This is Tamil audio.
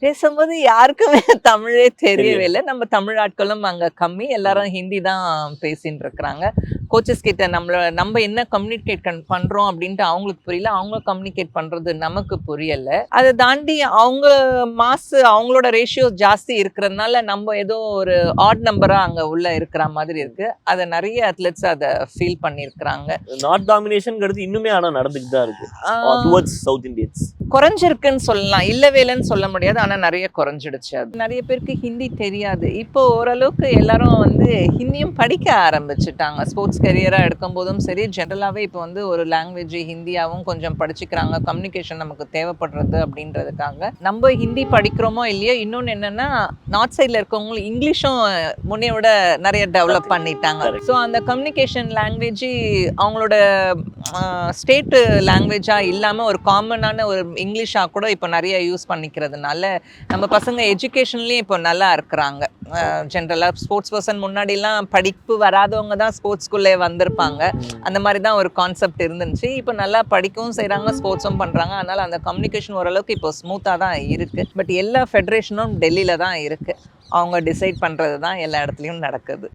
பேசும்போது யாருக்குமே தமிழே தெரியவே தெரியல. இல்ல. நம்ம தமிழ் ஆட்களும் அங்க கம்மி. எல்லாரும் ஹிந்தி தான் பேசின்ட்டு இருக்கிறாங்க. கோச்சஸ் கிட்ட நம்ம என்ன கம்யூனிகேட் பண்றோம் அப்படின்ட்டு அவங்களுக்கு புரியல. அவங்க கம்யூனிகேட் பண்றது நமக்கு புரியல. அத தாண்டி அவங்க அவங்களோட ரேஷியோ ஜாஸ்தி இருக்கிறதுனால நம்ம ஏதோ ஒரு ஆட் நம்பரா அங்க உள்ள இருக்கிற மாதிரி இருக்கு. அத நெறைய அத்லெட்ஸ் அத ஃபீல் பண்ணியிருக்கிறாங்க. நார்த் டாமினேஷன்ங்கிறது இன்னுமே ஆனா நடந்துட்டு தான் இருக்கு. ஆ டுவர்ட்ஸ் சவுத் இந்தியன்ஸ். குறைஞ்சிருக்குன்னு சொல்லலாம். இல்லவே இல்லன்னு சொல்ல முடியாது. ஆனா நெறைய குறைஞ்சிடுச்சு அது. நெறைய பேருக்கு ஹிந்தி தெரியாது. இப்போ ஓரளவுக்கு எல்லாரும் வந்து ஹிந்தியும் படிக்க ஆரம்பிச்சுட்டாங்க. ஸ்போர்ட்ஸ் கரியரா எடுக்கும்போதும் சரி, ஜெனரலாவே இப்போ வந்து ஒரு லாங்குவேஜ் ஹிந்தியாவும் கொஞ்சம் படிச்சுக்கிறாங்க. கம்யூனிகேஷன் நமக்கு தேவைப்படுறது அப்படின்றதுக்காக. நம்ம ஹிந்தி படிக்கிறோமோ இல்லையோ, இன்னொன்னு என்னன்னா, நார்த் சைட்ல இருக்கவங்களும் இங்கிலீஷும் முன்னைய விட நெறைய டெவலப் பண்ணிட்டாங்க. ஸோ அந்த கம்யூனிகேஷன் லாங்குவேஜ் அவங்களோட ஸ்டேட் லாங்குவேஜா இல்லாம ஒரு காமனான ஒரு இங்கிலீஷா கூட இப்போ நிறைய யூஸ் பண்ணிக்கிறதுனால நம்ம பசங்க எஜுகேஷன்லயும் இப்போ நல்லா இருக்கிறாங்க. ஜென்ரலா ஸ்போர்ட்ஸ் பர்சன் முன்னாடிலாம் படிப்பு வராதவங்க தான் ஸ்போர்ட்ஸ்குள்ளே வந்திருப்பாங்க. அந்த மாதிரி தான் ஒரு கான்செப்ட் இருந்துச்சு. இப்போ நல்லா படிக்கவும் செய்றாங்க, ஸ்போர்ட்ஸும் பண்றாங்க. அதனால அந்த கம்யூனிகேஷன் ஓரளவுக்கு இப்போ ஸ்மூத்தா தான் இருக்கு. பட் எல்லா ஃபெடரேஷனும் டெல்லியில தான் இருக்கு. அவங்க டிசைட் பண்றது தான் எல்லா இடத்துலயும் நடக்குது.